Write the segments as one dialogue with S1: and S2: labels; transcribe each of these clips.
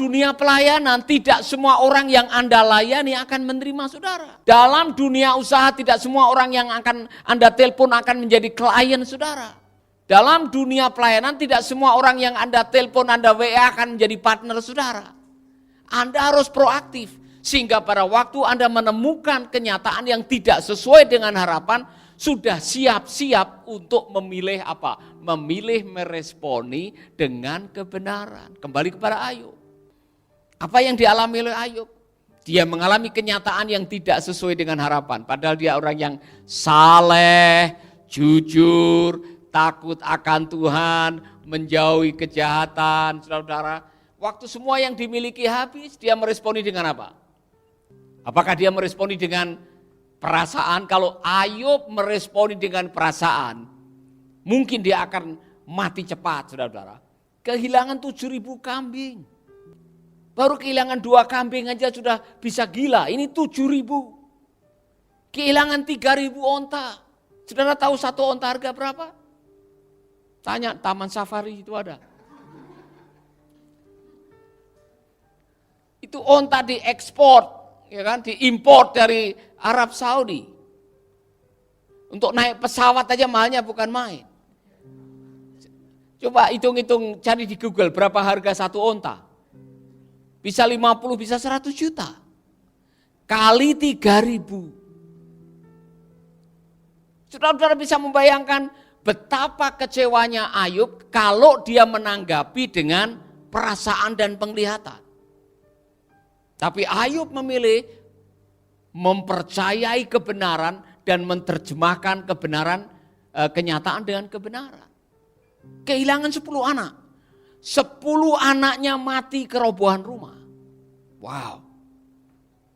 S1: dunia pelayanan, tidak semua orang yang Anda layani akan menerima saudara. Dalam dunia usaha, tidak semua orang yang akan Anda telepon akan menjadi klien saudara. Dalam dunia pelayanan, tidak semua orang yang Anda telepon, Anda WA akan menjadi partner saudara. Anda harus proaktif, sehingga pada waktu Anda menemukan kenyataan yang tidak sesuai dengan harapan, sudah siap-siap untuk memilih apa? Memilih meresponi dengan kebenaran. Kembali kepada Ayub. Apa yang dialami oleh Ayub? Dia mengalami kenyataan yang tidak sesuai dengan harapan. Padahal dia orang yang saleh, jujur, takut akan Tuhan, menjauhi kejahatan. Saudara-saudara, waktu semua yang dimiliki habis, dia meresponi dengan apa? Apakah dia meresponi dengan perasaan? Kalau Ayub meresponi dengan perasaan, mungkin dia akan mati cepat, saudara-saudara. Kehilangan 7.000 kambing. Baru kehilangan 2 kambing aja sudah bisa gila. Ini 7.000. Kehilangan 3.000 onta. Saudara tahu satu onta harga berapa? Tanya Taman Safari itu ada. Itu onta diekspor. Ya kan, diimpor dari Arab Saudi. Untuk naik pesawat aja mahalnya bukan main. Coba hitung-hitung, cari di Google berapa harga satu onta. Bisa 50, bisa 100 juta. Kali 3.000. Saudara-saudara bisa membayangkan betapa kecewanya Ayub kalau dia menanggapi dengan perasaan dan penglihatan. Tapi Ayub memilih mempercayai kebenaran dan menerjemahkan kebenaran, kenyataan dengan kebenaran. Kehilangan 10 anak. 10 anaknya mati kerobohan rumah. Wow.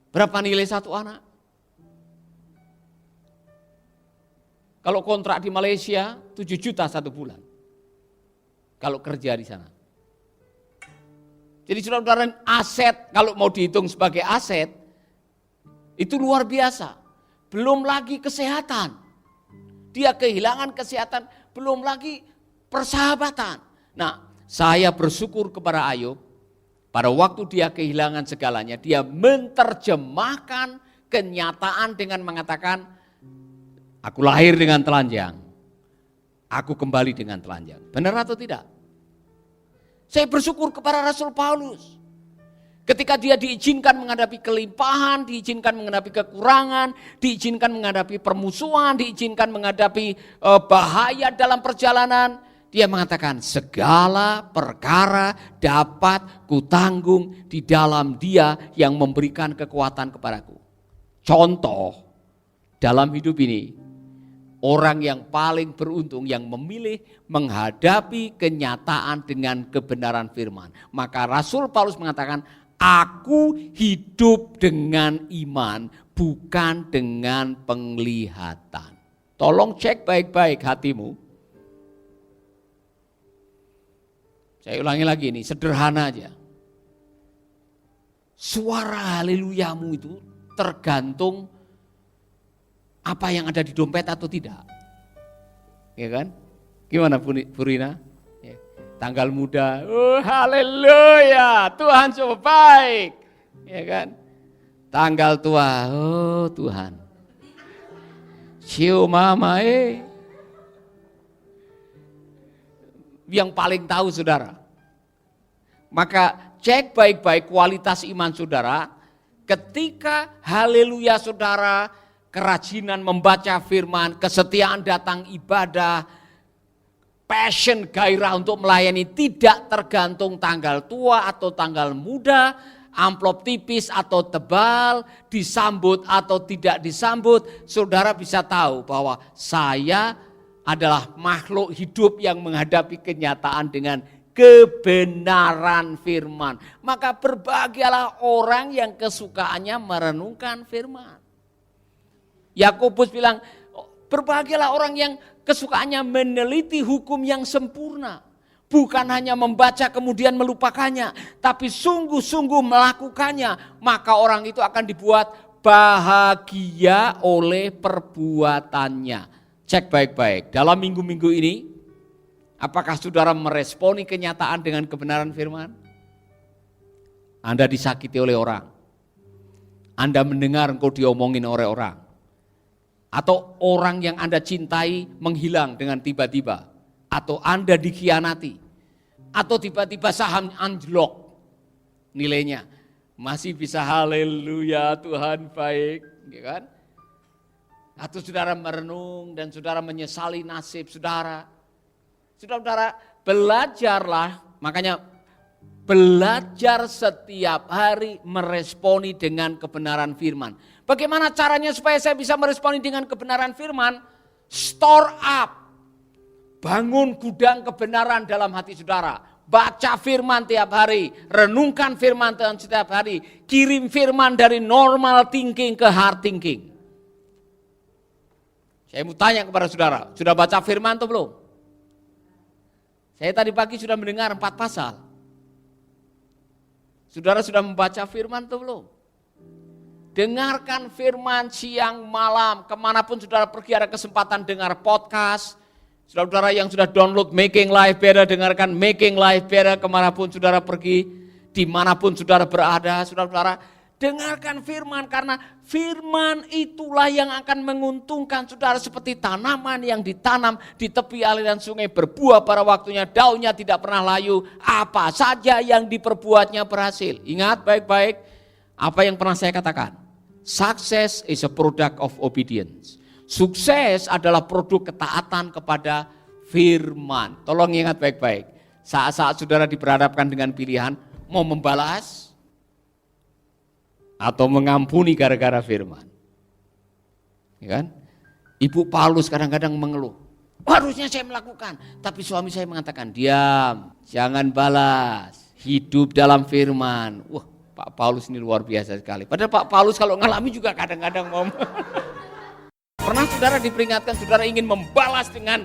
S1: Berapa nilai satu anak? Kalau kontrak di Malaysia 7 juta satu bulan. Kalau kerja di sana. Jadi saudara-saudara, aset kalau mau dihitung sebagai aset itu luar biasa. Belum lagi kesehatan. Dia kehilangan kesehatan, belum lagi persahabatan. Nah, saya bersyukur kepada Ayub. Pada waktu dia kehilangan segalanya, dia menerjemahkan kenyataan dengan mengatakan, aku lahir dengan telanjang, aku kembali dengan telanjang. Benar atau tidak? Saya bersyukur kepada Rasul Paulus. Ketika dia diizinkan menghadapi kelimpahan, diizinkan menghadapi kekurangan, diizinkan menghadapi permusuhan, diizinkan menghadapi bahaya dalam perjalanan, dia mengatakan segala perkara dapat kutanggung di dalam Dia yang memberikan kekuatan kepadaku. Contoh dalam hidup ini, orang yang paling beruntung yang memilih menghadapi kenyataan dengan kebenaran firman. Maka Rasul Paulus mengatakan, aku hidup dengan iman, bukan dengan penglihatan. Tolong cek baik-baik hatimu. Saya ulangi lagi ini, sederhana aja. Suara haleluyamu itu tergantung apa yang ada di dompet atau tidak. Ya kan? Gimana Bu Rina? Ya. Tanggal muda, oh haleluya, Tuhan so baik. Ya kan? Tanggal tua, oh Tuhan. Cium mama yang paling tahu saudara. Maka cek baik-baik kualitas iman saudara. Ketika haleluya saudara, kerajinan membaca firman, kesetiaan datang ibadah, passion, gairah untuk melayani tidak tergantung tanggal tua atau tanggal muda, amplop tipis atau tebal, disambut atau tidak disambut, saudara bisa tahu bahwa saya adalah makhluk hidup yang menghadapi kenyataan dengan kebenaran firman. Maka berbahagialah orang yang kesukaannya merenungkan firman. Yakobus bilang, berbahagialah orang yang kesukaannya meneliti hukum yang sempurna. Bukan hanya membaca kemudian melupakannya, tapi sungguh-sungguh melakukannya. Maka orang itu akan dibuat bahagia oleh perbuatannya. Cek baik-baik, dalam minggu-minggu ini, apakah saudara meresponi kenyataan dengan kebenaran firman? Anda disakiti oleh orang. Anda mendengar engkau diomongin oleh orang. Atau orang yang Anda cintai menghilang dengan tiba-tiba. Atau Anda dikhianati. Atau tiba-tiba saham anjlok nilainya. Masih bisa haleluya Tuhan baik. Ya kan? Atau saudara merenung dan saudara menyesali nasib saudara. Saudara-saudara belajarlah, makanya belajar setiap hari meresponi dengan kebenaran firman. Bagaimana caranya supaya saya bisa meresponi dengan kebenaran firman? Store up, bangun gudang kebenaran dalam hati saudara. Baca firman tiap hari, renungkan firman setiap hari. Kirim firman dari normal thinking ke hard thinking. Saya mau tanya kepada saudara, sudah baca firman atau belum? Saya tadi pagi sudah mendengar 4 pasal. Saudara sudah membaca firman atau belum? Dengarkan firman siang malam, kemanapun saudara pergi ada kesempatan dengar podcast. Saudara-saudara yang sudah download Making Life Better, dengarkan Making Life Better kemanapun saudara pergi, dimanapun saudara berada, saudara-saudara. Dengarkan firman karena firman itulah yang akan menguntungkan saudara seperti tanaman yang ditanam di tepi aliran sungai berbuah pada waktunya, daunnya tidak pernah layu, apa saja yang diperbuatnya berhasil. Ingat baik-baik apa yang pernah saya katakan. Success is a product of obedience. Sukses adalah produk ketaatan kepada firman. Tolong ingat baik-baik. Saat-saat saudara diperhadapkan dengan pilihan mau membalas atau mengampuni gara-gara firman. Ya kan? Ibu Paulus kadang-kadang mengeluh. Harusnya saya melakukan, tapi suami saya mengatakan, diam, jangan balas, hidup dalam firman. Wah, Pak Paulus ini luar biasa sekali. Padahal Pak Paulus kalau ngalami juga kadang-kadang mau. Pernah saudara diperingatkan, saudara ingin membalas dengan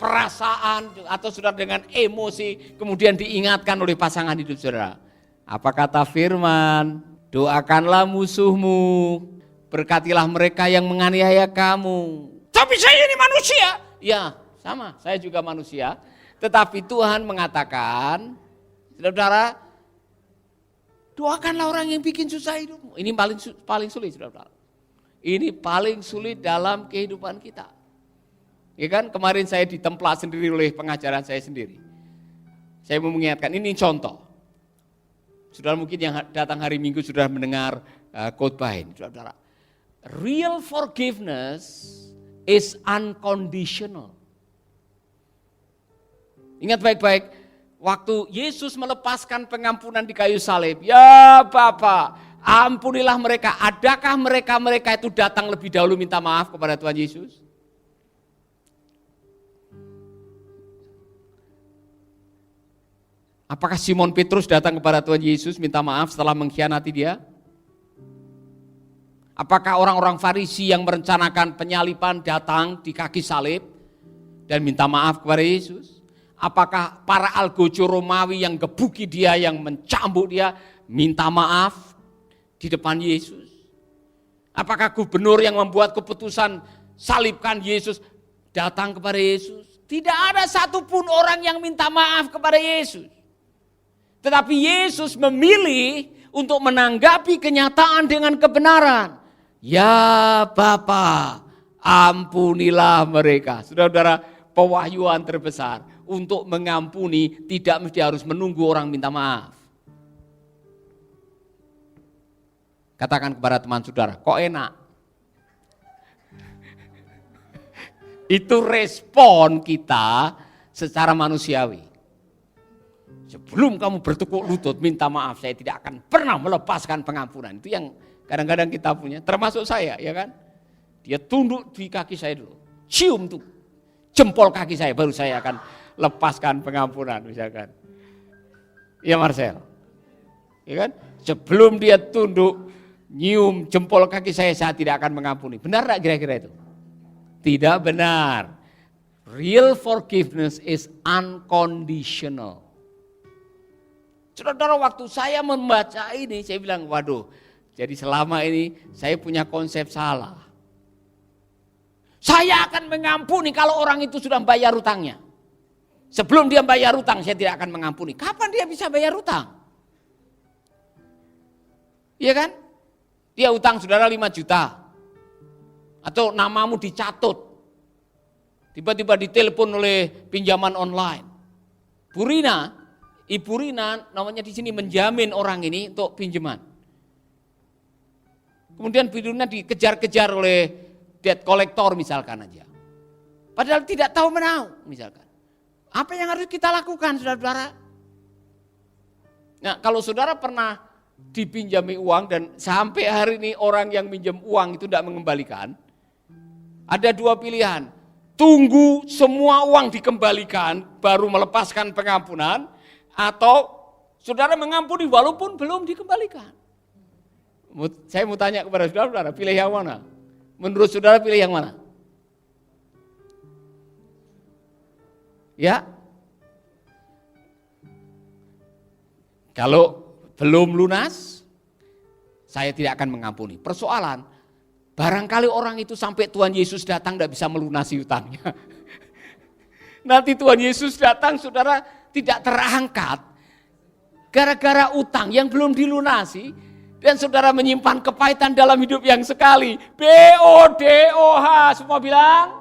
S1: perasaan atau saudara dengan emosi, kemudian diingatkan oleh pasangan hidup saudara. Apa kata firman? Doakanlah musuhmu, berkatilah mereka yang menganiaya kamu. Tapi saya ini manusia. Ya, sama, saya juga manusia. Tetapi Tuhan mengatakan, saudara-saudara, doakanlah orang yang bikin susah hidupmu. Ini paling sulit, saudara-saudara. Ini paling sulit dalam kehidupan kita. Ya kan, kemarin saya ditemplak sendiri oleh pengajaran saya sendiri. Saya mau mengingatkan, ini contoh. Saudara mungkin yang datang hari Minggu sudah mendengar khotbah ini, saudara. Real forgiveness is unconditional. Ingat baik-baik, waktu Yesus melepaskan pengampunan di kayu salib, ya Bapa, ampunilah mereka. Adakah mereka itu datang lebih dahulu minta maaf kepada Tuhan Yesus? Apakah Simon Petrus datang kepada Tuhan Yesus minta maaf setelah mengkhianati dia? Apakah orang-orang Farisi yang merencanakan penyaliban datang di kaki salib dan minta maaf kepada Yesus? Apakah para algojo Romawi yang gebuki dia, yang mencambuk dia, minta maaf di depan Yesus? Apakah gubernur yang membuat keputusan salibkan Yesus datang kepada Yesus? Tidak ada satupun orang yang minta maaf kepada Yesus. Tetapi Yesus memilih untuk menanggapi kenyataan dengan kebenaran. Ya Bapa, ampunilah mereka. Saudara-saudara, pewahyuan terbesar untuk mengampuni tidak mesti harus menunggu orang minta maaf. Katakan kepada teman saudara, kok enak? Itu respon kita secara manusiawi. Sebelum kamu bertekuk lutut minta maaf, saya tidak akan pernah melepaskan pengampunan. Itu yang kadang-kadang kita punya, termasuk saya, ya kan? Dia tunduk di kaki saya dulu, cium tuh jempol kaki saya, baru saya akan lepaskan pengampunan, misalkan. Ya Marcel, ya kan? Sebelum dia tunduk, nyium jempol kaki saya tidak akan mengampuni. Benar tak kira-kira itu? Tidak benar. Real forgiveness is unconditional. Saudara, waktu saya membaca ini, saya bilang, waduh, jadi selama ini saya punya konsep salah. Saya akan mengampuni kalau orang itu sudah bayar hutangnya. Sebelum dia bayar hutang, saya tidak akan mengampuni. Kapan dia bisa bayar hutang? Iya kan? Dia utang saudara 5 juta. Atau namamu dicatut. Tiba-tiba ditelepon oleh pinjaman online. Ibu Rina namanya di sini menjamin orang ini untuk pinjaman. Kemudian Bu Rina dikejar-kejar oleh debt collector misalkan aja. Padahal tidak tahu menau misalkan. Apa yang harus kita lakukan saudara-saudara? Nah kalau saudara pernah dipinjami uang dan sampai hari ini orang yang minjem uang itu tidak mengembalikan, ada 2 pilihan. Tunggu semua uang dikembalikan baru melepaskan pengampunan, atau saudara mengampuni walaupun belum dikembalikan. Saya mau tanya kepada saudara, pilih yang mana? Menurut saudara pilih yang mana? Ya? Kalau belum lunas, saya tidak akan mengampuni. Persoalan, barangkali orang itu sampai Tuhan Yesus datang tidak bisa melunasi utangnya. Nanti Tuhan Yesus datang, saudara tidak terangkat gara-gara utang yang belum dilunasi, dan saudara menyimpan kepahitan dalam hidup yang sekali. BODOH, semua bilang.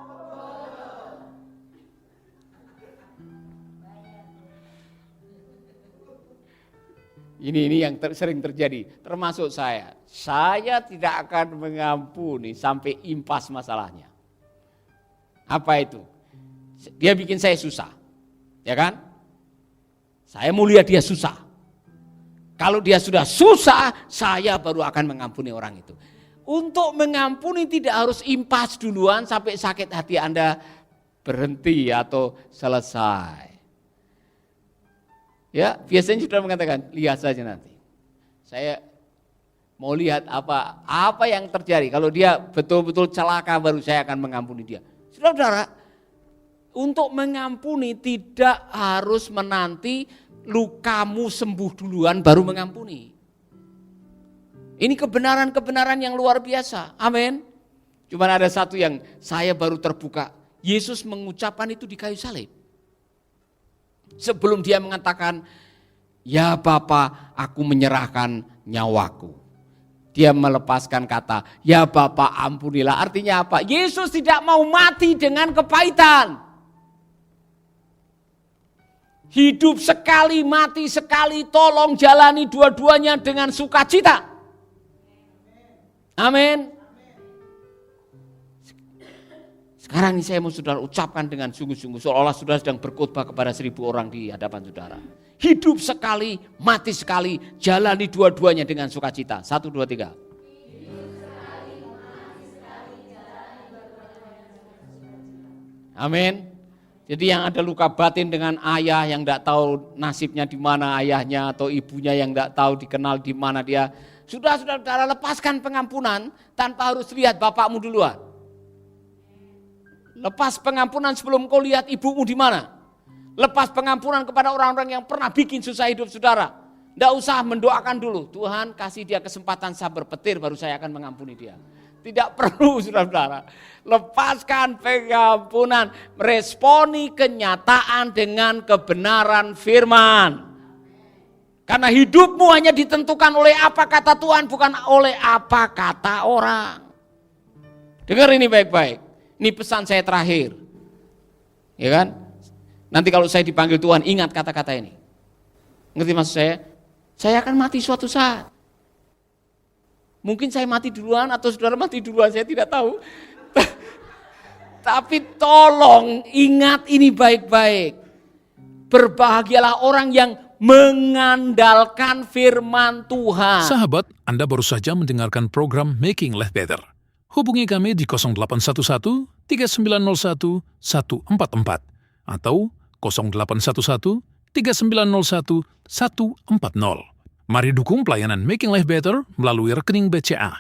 S1: Ini yang sering terjadi, termasuk saya. Saya tidak akan mengampuni sampai impas masalahnya. Apa itu? Dia bikin saya susah, ya kan? Saya mau lihat dia susah. Kalau dia sudah susah, saya baru akan mengampuni orang itu. Untuk mengampuni tidak harus impas duluan sampai sakit hati Anda berhenti atau selesai. Ya, biasanya sudah mengatakan, lihat saja nanti. Saya mau lihat apa yang terjadi. Kalau dia betul-betul celaka baru saya akan mengampuni dia. Saudara, untuk mengampuni tidak harus menanti lukamu sembuh duluan baru mengampuni. Ini kebenaran-kebenaran yang luar biasa. Amin. Cuma ada satu yang saya baru terbuka. Yesus mengucapkan itu di kayu salib. Sebelum dia mengatakan, ya Bapa, aku menyerahkan nyawaku. Dia melepaskan kata, ya Bapa ampunilah. Artinya apa? Yesus tidak mau mati dengan kepahitan. Hidup sekali, mati sekali, tolong jalani dua-duanya dengan sukacita. Amin. Sekarang ini saya mau saudara ucapkan dengan sungguh-sungguh, seolah-olah saudara sedang berkhotbah kepada 1.000 orang di hadapan saudara. Hidup sekali, mati sekali, jalani dua-duanya dengan sukacita. 1, 2, 3. Amin. Jadi yang ada luka batin dengan ayah yang tidak tahu nasibnya di mana ayahnya, atau ibunya yang tidak tahu dikenal di mana dia, sudah saudara lepaskan pengampunan tanpa harus lihat bapakmu duluan. Lepas pengampunan sebelum kau lihat ibumu di mana. Lepas pengampunan kepada orang-orang yang pernah bikin susah hidup saudara. Tidak usah mendoakan dulu, Tuhan kasih dia kesempatan sabar petir baru saya akan mengampuni dia. Tidak perlu saudara-saudara. Lepaskan pengampunan, meresponi kenyataan dengan kebenaran firman. Karena hidupmu hanya ditentukan oleh apa kata Tuhan, bukan oleh apa kata orang. Dengar ini baik-baik. Ini pesan saya terakhir. Ya kan? Nanti kalau saya dipanggil Tuhan, ingat kata-kata ini. Ngerti maksud saya? Saya akan mati suatu saat. Mungkin saya mati duluan atau saudara mati duluan, saya tidak tahu. Tapi tolong ingat ini baik-baik. Berbahagialah orang yang mengandalkan firman Tuhan.
S2: Sahabat, Anda baru saja mendengarkan program Making Life Better. Hubungi kami di 0811 3901 144 atau 0811 3901 140. Mari dukung pelayanan Making Life Better melalui rekening BCA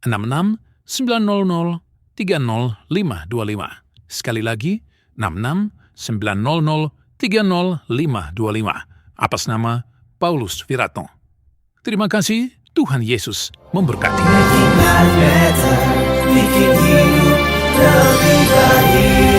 S2: 66 900 30525. Sekali lagi, 66 900 30525. Atas nama Paulus Wiratno. Terima kasih, Tuhan Yesus memberkati.
S3: Making life better, bikin hidup lebih baik.